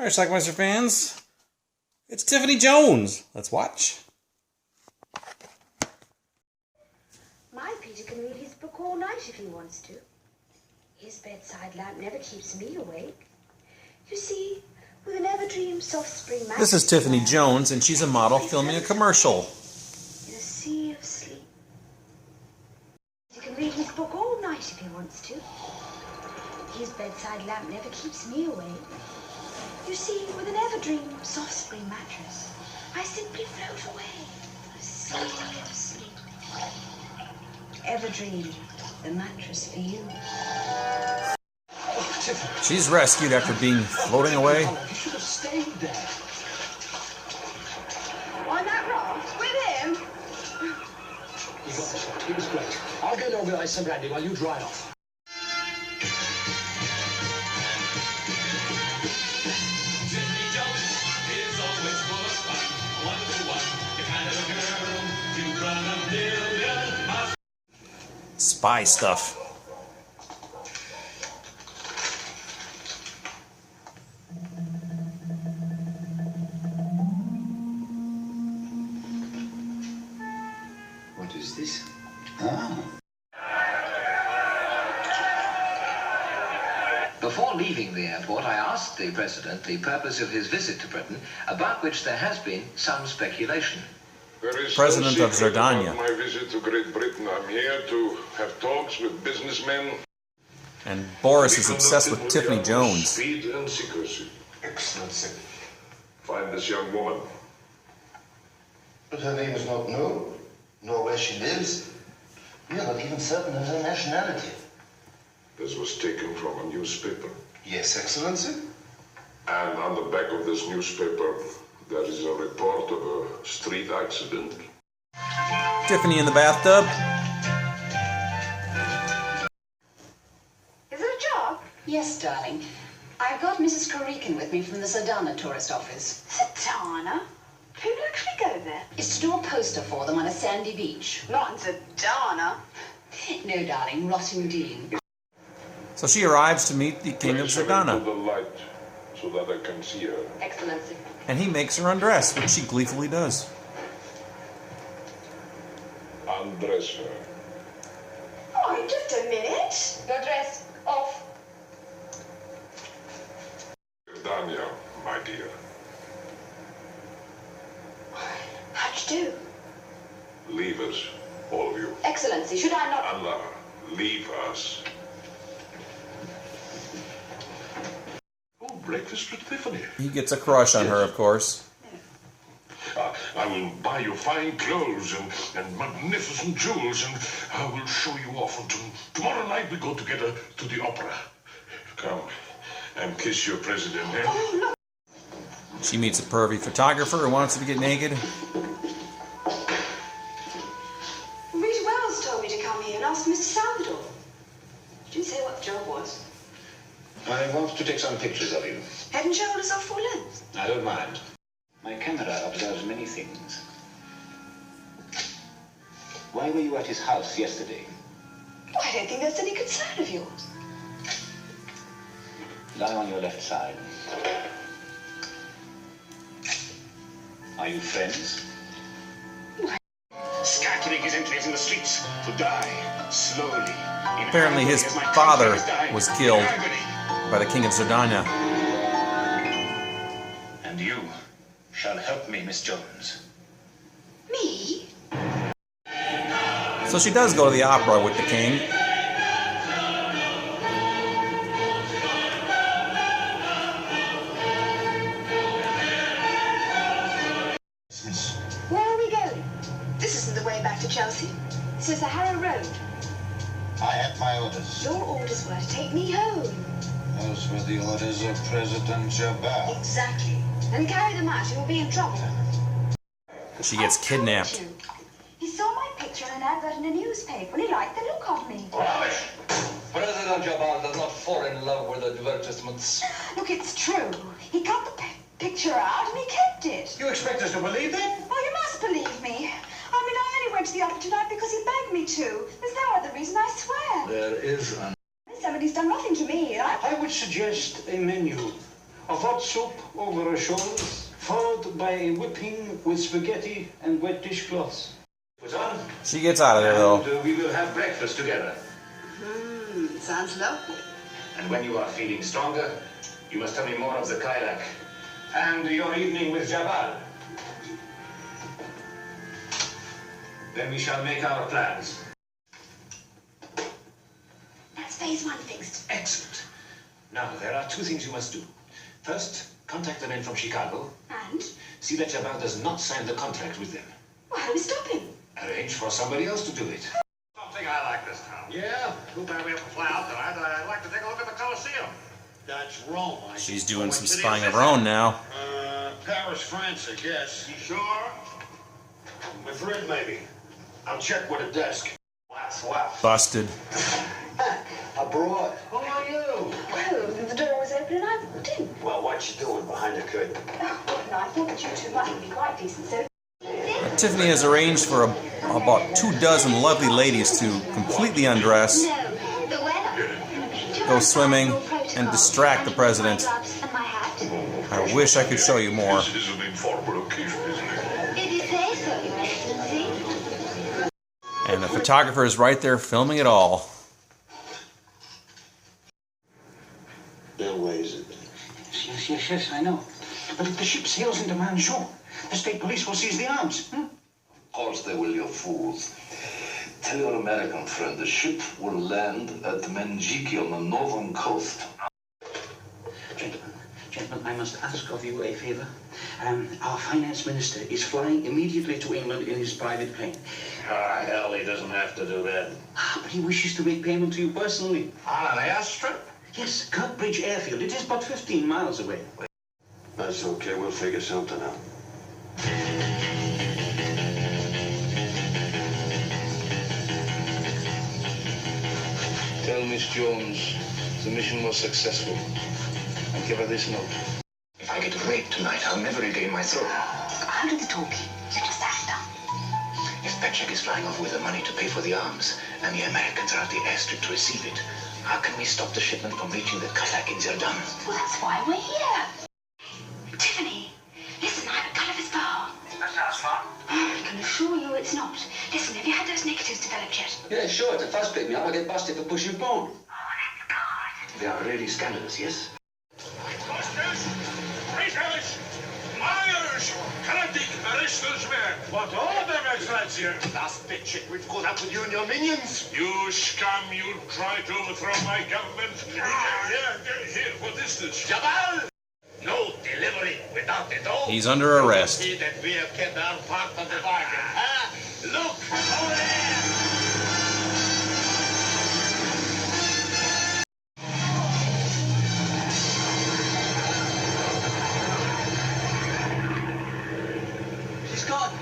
Alright, Schlockmeister fans, it's Tiffany Jones. Let's watch. My Peter can read his book all night if he wants to. His bedside lamp never keeps me awake. You see, with an ever-dream soft spring mattress... This is Tiffany Jones, and she's a model filming a commercial. In a sea of sleep. He can read his book all night if he wants to. His bedside lamp never keeps me awake. You see, with an ever-dream soft spring mattress, I simply float away in a sea of sleep. Everdream, the mattress for you. She's rescued after being floating away. You should have stayed there. On that raft with him? You got this one. It was great. I'll go and organise some brandy while you dry off. Tiffany Jones is always full of fun. Wonderful one, the kind of girl you run a million miles. Spy stuff. What is this? Before leaving the airport, I asked the President the purpose of his visit to Britain, about which there has been some speculation. President of Zardania. My visit to Great Britain. I'm here to have talks with businessmen. And Boris is obsessed with Tiffany Jones. Speed and secrecy. Excellency. Find this young woman. But her name is not known, nor where she lives. We are not even certain of her nationality. This was taken from a newspaper. Yes, Excellency. And on the back of this newspaper, there is a report of a street accident. Tiffany in the bathtub. Is it a job? Yes, darling. I've got Mrs. Korikin with me from the Sardana tourist office. Satana? People actually go there? It's to do a poster for them on a sandy beach. Not in Satana. No, darling, Rottingdean. So she arrives to meet the King of Place her Zardana. into the light so that I can see her. Excellency. And he makes her undress, which she gleefully does. Undress her. Oh, just a minute. Your dress off. Dania, my dear. How'd you do? Leave us, all of you. Excellency, should I not... Allah, leave us. Oh, breakfast with Tiffany. He gets a crush on her, of course. I will buy you fine clothes and magnificent jewels, and I will show you off. And tomorrow night we go together to the opera. Come and kiss your president. Eh? Oh, look. She meets a pervy photographer who wants her to get naked. Rita Wells told me to come here and ask Mr. Salvador. She didn't say what the job was. I want to take some pictures of you. Head and shoulders off full length. I don't mind. My camera observes many things. Why were you at his house yesterday? I don't think that's any concern of yours. Lie on your left side. Are you friends? Scattering his enemies in the streets to die slowly. Apparently his father was killed by the King of Zardania. And you shall help me, Miss Jones. Me? So she does go to the opera with the king. Where are we going? This isn't the way back to Chelsea. This is the Harrow Road. I had my orders. Your orders were to take me home. Those were the orders of President Jabbar. Exactly. And carry them out, you will be in trouble. She gets kidnapped. He saw my picture in an advert in a newspaper and he liked the look of me. Rubbish! President Jabbar does not fall in love with advertisements. Look, it's true. He cut the picture out and he kept it. You expect us to believe that? Oh, you must believe me. I mean, I only went to the opera tonight because he begged me to. There's no other reason, I swear. There is an... Somebody's done nothing to me. I would suggest a menu of hot soup over our shoulders, followed by a whipping with spaghetti and wet dishcloths. Put on. She gets out of there, though. And we will have breakfast together. Sounds lovely. And when you are feeling stronger, you must tell me more of the kayak. And your evening with Jabal. Then we shall make our plans. That's phase 1 fixed. Excellent. Now, there are 2 things you must do. First, contact the men from Chicago. And? See that Jabal does not sign the contract with them. Well, how do we stop him? Arrange for somebody else to do it. Something I like this town. Yeah? Too bad we have to fly out tonight. I'd like to take a look at the Colosseum. That's Rome. She's doing some spying of her own now. Paris, France, I guess. You sure? Madrid, maybe. I'll check with a desk. Busted. Abroad. Who are you? Well, the door was open and I walked in. Well, what you doing behind the curtain? Oh, well, no, I thought that you two might be quite decent, so... Tiffany has arranged for about 24 lovely ladies to completely undress, No, the weather. go swimming, and distract the president. And my hat. I wish I could show you more. This is an informal occasion, isn't it? Did you say so, Your Excellency? And the photographer is right there filming it all. They'll raise it. Yes, I know. But if the ship sails into Manchou, the state police will seize the arms. Of course they will, you fools. Tell your American friend the ship will land at Menjiki on the northern coast. Gentlemen, I must ask of you a favor. Our finance minister is flying immediately to England in his private plane. Ah, hell, he doesn't have to do that. But he wishes to make payment to you personally. On an airstrip? Yes, Kirkbridge Airfield. It is but 15 miles away. That's okay, we'll figure something out. Tell Miss Jones the mission was successful. And give her this note. If I get raped tonight, I'll never regain my throne. I'll do the talking. You just act up. If Petchek is flying off with the money to pay for the arms, and the Americans are at the airstrip to receive it, how can we stop the shipment from reaching the kayak in Zerdan? Well, that's why we're here. Tiffany, listen, I'm at Gulliver's Bar. That sounds fun. I can assure you it's not. Listen, have you had those negatives developed yet? Yeah, sure. If the fuss picked me up, I'll get busted for pushing porn. Oh, that's God. They are really scandalous, yes? Hostage! Reiters! Myers! Karadik, Aristotle's men! What order, Excellency? Last bit chick, we've caught up with you and your minions. You scum, you try to overthrow my government. Here, what is this? Jabal! No delivery without the dough. He's under arrest. See that we have kept our part of the bargain, huh? Look, over there! She's gone.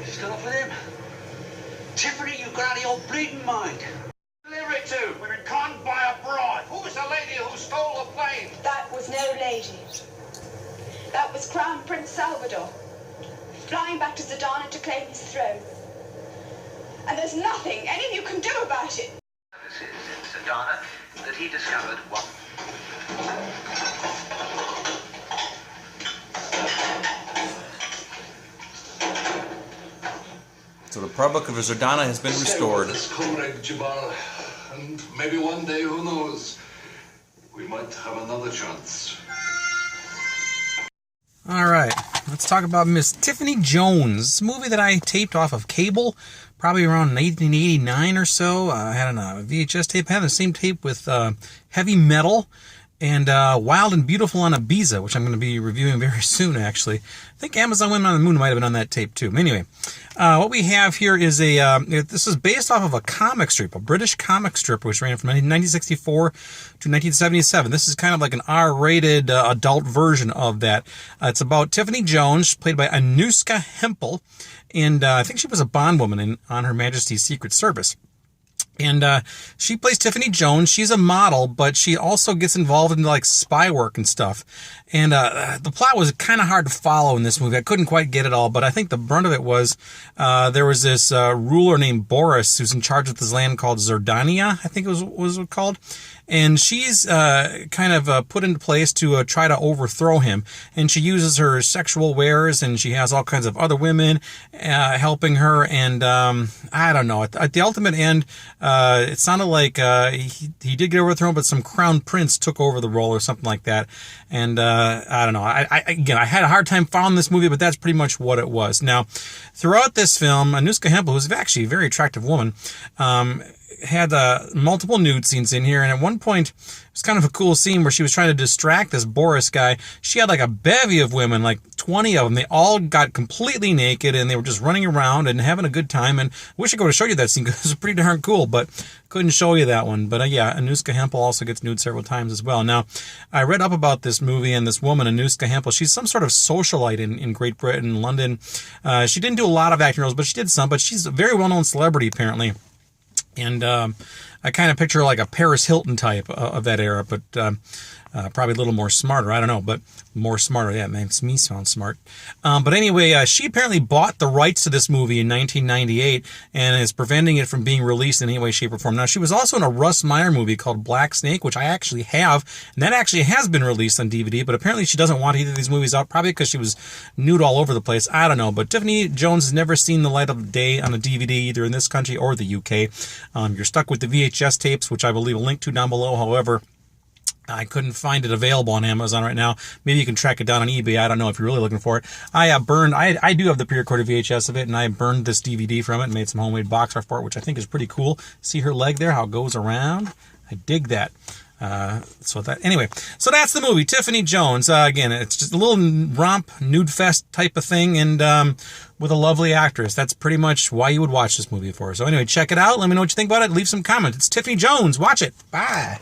She's gone off with him. Tiffany, you got out of your bleeding mind. Deliver it to. We've been conned by a broad. Who was the lady who stole the plane? That was no lady. That was Crown Prince Salvador, flying back to Zidana to claim his throne. And there's nothing any of you can do about it. This is in Zidana that he discovered what... So the Republic of Zerdana has been restored. Comrade Jabal, and maybe one day, who knows, we might have another chance. All right, let's talk about Miss Tiffany Jones. This movie that I taped off of cable, probably around 1989 or so. I had a VHS tape. I had the same tape with Heavy Metal and Wild and Beautiful on Ibiza, which I'm going to be reviewing very soon, actually. I think Amazon Women on the Moon might have been on that tape, too. Anyway, what we have here is this is based off of a comic strip, a British comic strip, which ran from 1964 to 1977. This is kind of like an R-rated adult version of that. It's about Tiffany Jones, played by Anuska Hempel, and I think she was a bondwoman on Her Majesty's Secret Service. And she plays Tiffany Jones. She's a model, but she also gets involved in like spy work and stuff. And the plot was kind of hard to follow in this movie. I couldn't quite get it all, but I think the brunt of it was there was this ruler named Boris who's in charge of this land called Zerdania, I think it was called. And she's kind of put into place to try to overthrow him. And she uses her sexual wares, and she has all kinds of other women helping her. And I don't know. At the ultimate end, it sounded like he did get overthrown, but some crown prince took over the role or something like that. And I don't know. I had a hard time following this movie, but that's pretty much what it was. Now, throughout this film, Anuska Hempel, who's actually a very attractive woman, had multiple nude scenes in here, and at one point it was kind of a cool scene where she was trying to distract this Boris guy. She had like a bevy of women, like 20 of them. They all got completely naked, and they were just running around and having a good time. And I wish I could have showed you that scene because it was pretty darn cool, but couldn't show you that one. But yeah, Anuska Hempel also gets nude several times as well. Now, I read up about this movie and this woman, Anuska Hempel. She's some sort of socialite in Great Britain, London. She didn't do a lot of acting roles, but she did some. But she's a very well-known celebrity, apparently. And I kind of picture like a Paris Hilton type of that era, but probably a little more smarter. I don't know, but more smarter. Yeah, it makes me sound smart. But anyway, she apparently bought the rights to this movie in 1998 and is preventing it from being released in any way, shape, or form. Now, she was also in a Russ Meyer movie called Black Snake, which I actually have, and that actually has been released on DVD, but apparently she doesn't want either of these movies out, probably because she was nude all over the place. I don't know, but Tiffany Jones has never seen the light of day on a DVD, either in this country or the UK. You're stuck with the VHS tapes, which I will leave a link to down below. However, I couldn't find it available on Amazon right now. Maybe you can track it down on eBay. I don't know if you're really looking for it. I do have the pre-recorded VHS of it, and I burned this DVD from it and made some homemade box art for it, which I think is pretty cool. See her leg there, how it goes around? I dig that. So that's the movie, Tiffany Jones. Again, it's just a little romp, nude fest type of thing, and with a lovely actress. That's pretty much why you would watch this movie for. So anyway, check it out. Let me know what you think about it. Leave some comments. It's Tiffany Jones. Watch it. Bye.